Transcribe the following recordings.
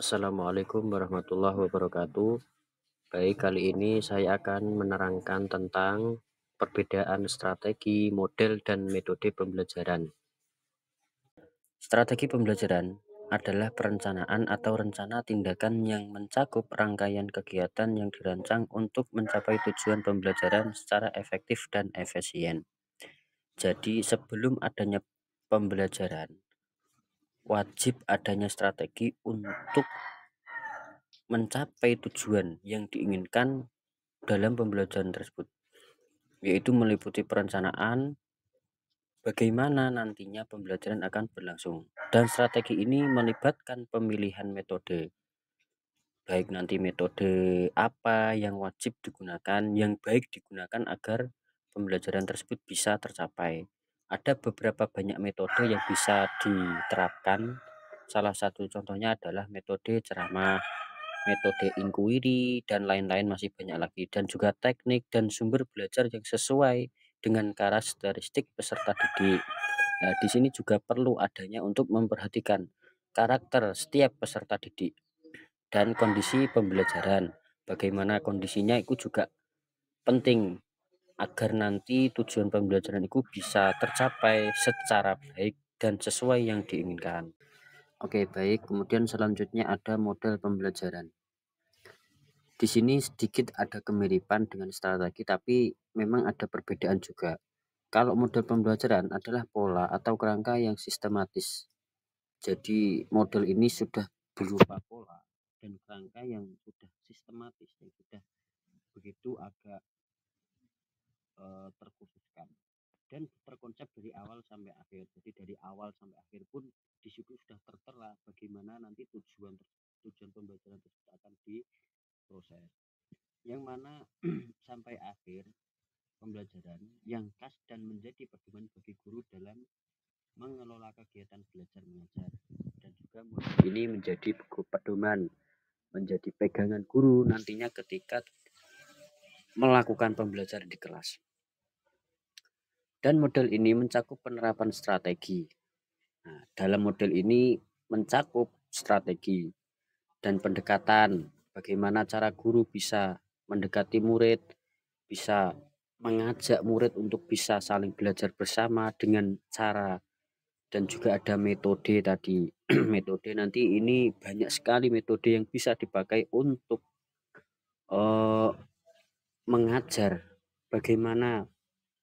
Assalamualaikum warahmatullahi wabarakatuh. Baik, kali ini saya akan menerangkan tentang perbedaan strategi, model, dan metode pembelajaran. Strategi pembelajaran adalah perencanaan atau rencana tindakan yang mencakup rangkaian kegiatan yang dirancang untuk mencapai tujuan pembelajaran secara efektif dan efisien. Jadi, sebelum adanya pembelajaran, wajib adanya strategi untuk mencapai tujuan yang diinginkan dalam pembelajaran tersebut, yaitu meliputi perencanaan bagaimana nantinya pembelajaran akan berlangsung. Dan strategi ini melibatkan pemilihan metode, baik nanti metode apa yang wajib digunakan, yang baik digunakan agar pembelajaran tersebut bisa tercapai. Ada beberapa banyak metode yang bisa diterapkan. Salah satu contohnya adalah metode ceramah, metode inquiry, dan lain-lain masih banyak lagi. Dan juga teknik dan sumber belajar yang sesuai dengan karakteristik peserta didik. Nah, di sini juga perlu adanya untuk memperhatikan karakter setiap peserta didik dan kondisi pembelajaran. Bagaimana kondisinya itu juga penting agar nanti tujuan pembelajaran itu bisa tercapai secara baik dan sesuai yang diinginkan. Oke, baik. Kemudian selanjutnya ada model pembelajaran. Di sini sedikit ada kemiripan dengan strategi, tapi memang ada perbedaan juga. Kalau model pembelajaran adalah pola atau kerangka yang sistematis. Jadi model ini sudah berupa pola dan kerangka yang sudah sistematis, yang sudah begitu agak terkhususkan dan terkonsep dari awal sampai akhir. Jadi dari awal sampai akhir pun di situ sudah tertera bagaimana nanti tujuan pembelajaran tersebut akan diproses. Yang mana sampai akhir pembelajaran yang khas dan menjadi pedoman bagi guru dalam mengelola kegiatan belajar mengajar, dan juga model ini menjadi pedoman, menjadi pegangan guru nantinya ketika melakukan pembelajaran di kelas. Dan model ini mencakup penerapan strategi. Nah, dalam model ini mencakup strategi dan pendekatan, bagaimana cara guru bisa mendekati murid, bisa mengajak murid untuk bisa saling belajar bersama dengan cara, dan juga ada metode tadi. Metode nanti ini banyak sekali metode yang bisa dipakai untuk mengajar bagaimana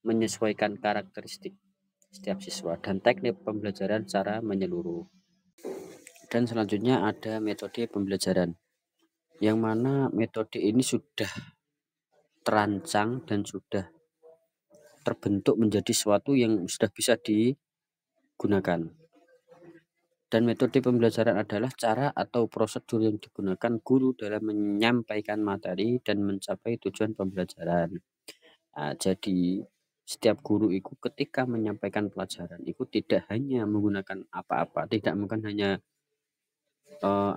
menyesuaikan karakteristik setiap siswa dan teknik pembelajaran secara menyeluruh. Dan selanjutnya ada metode pembelajaran, yang mana metode ini sudah terancang dan sudah terbentuk menjadi sesuatu yang sudah bisa digunakan. Dan metode pembelajaran adalah cara atau prosedur yang digunakan guru dalam menyampaikan materi dan mencapai tujuan pembelajaran. Nah, jadi setiap guru itu ketika menyampaikan pelajaran itu tidak hanya menggunakan apa-apa, tidak mungkin hanya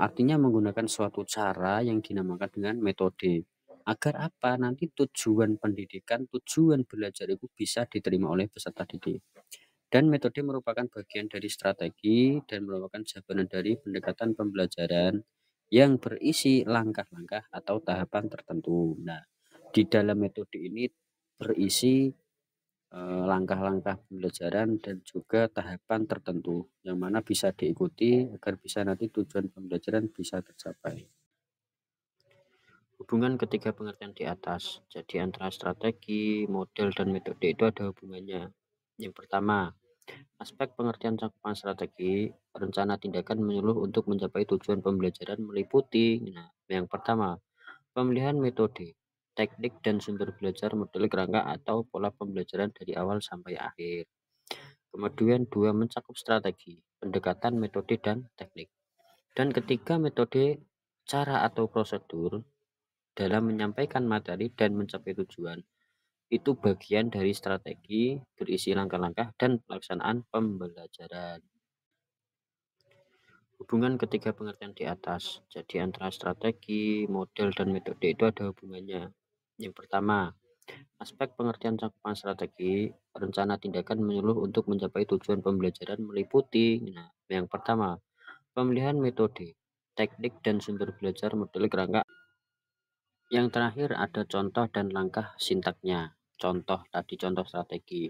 artinya menggunakan suatu cara yang dinamakan dengan metode. Agar apa? Nanti tujuan pendidikan, tujuan belajar itu bisa diterima oleh peserta didik. Dan metode merupakan bagian dari strategi dan merupakan jawaban dari pendekatan pembelajaran yang berisi langkah-langkah atau tahapan tertentu. Nah, di dalam metode ini berisi langkah-langkah pembelajaran dan juga tahapan tertentu yang mana bisa diikuti agar bisa nanti tujuan pembelajaran bisa tercapai. Hubungan ketiga pengertian di atas. Jadi antara strategi, model, dan metode itu ada hubungannya. Yang pertama, aspek pengertian cakupan strategi, rencana tindakan menyeluruh untuk mencapai tujuan pembelajaran meliputi. Nah, yang pertama, pemilihan metode, teknik dan sumber belajar, model kerangka atau pola pembelajaran dari awal sampai akhir. Kemudian dua, mencakup strategi, pendekatan, metode, dan teknik. Dan ketiga, metode, cara atau prosedur dalam menyampaikan materi dan mencapai tujuan. Itu bagian dari strategi berisi langkah-langkah dan pelaksanaan pembelajaran. Hubungan ketiga pengertian di atas. Jadi antara strategi, model, dan metode itu ada hubungannya. Yang pertama, aspek pengertian cakupan strategi, rencana tindakan menyeluruh untuk mencapai tujuan pembelajaran meliputi. Nah, yang pertama, pemilihan metode, teknik dan sumber belajar model kerangka. Yang terakhir ada contoh dan langkah sintaknya. Contoh tadi contoh strategi.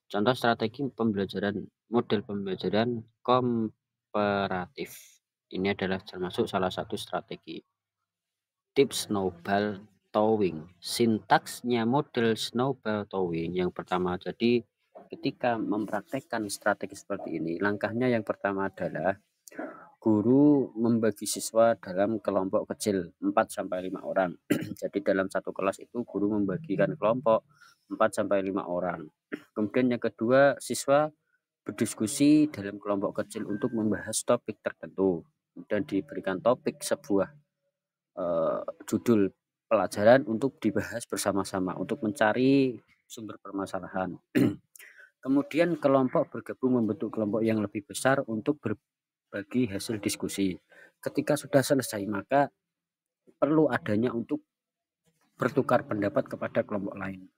Contoh strategi pembelajaran model pembelajaran komparatif. Ini adalah termasuk salah satu strategi. Tips snowball towing. Sintaksnya model snowball towing yang pertama, jadi ketika mempraktekkan strategi seperti ini, langkahnya yang pertama adalah guru membagi siswa dalam kelompok kecil 4-5 orang. Jadi dalam satu kelas itu guru membagikan kelompok 4-5 orang. Kemudian yang kedua, siswa berdiskusi dalam kelompok kecil untuk membahas topik tertentu dan diberikan topik sebuah judul pelajaran untuk dibahas bersama-sama untuk mencari sumber permasalahan. Kemudian kelompok bergabung membentuk kelompok yang lebih besar untuk berbagi hasil diskusi. Ketika sudah selesai, maka perlu adanya untuk bertukar pendapat kepada kelompok lain.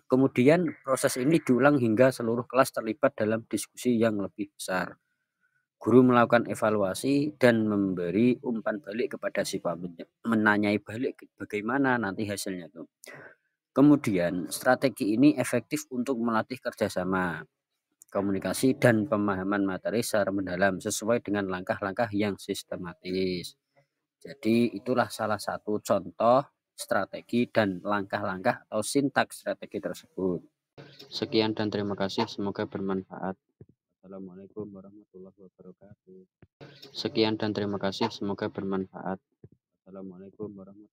Kemudian proses ini diulang hingga seluruh kelas terlibat dalam diskusi yang lebih besar. Guru melakukan evaluasi dan memberi umpan balik kepada siswa, menanyai balik bagaimana nanti hasilnya itu. Kemudian strategi ini efektif untuk melatih kerjasama, komunikasi, dan pemahaman materi secara mendalam sesuai dengan langkah-langkah yang sistematis. Jadi itulah salah satu contoh strategi dan langkah-langkah atau sintaks strategi tersebut. Sekian dan terima kasih, semoga bermanfaat. Assalamualaikum warahmatullahi wabarakatuh. Sekian dan terima kasih, semoga bermanfaat. Assalamualaikum warahmatullahi wabarakatuh.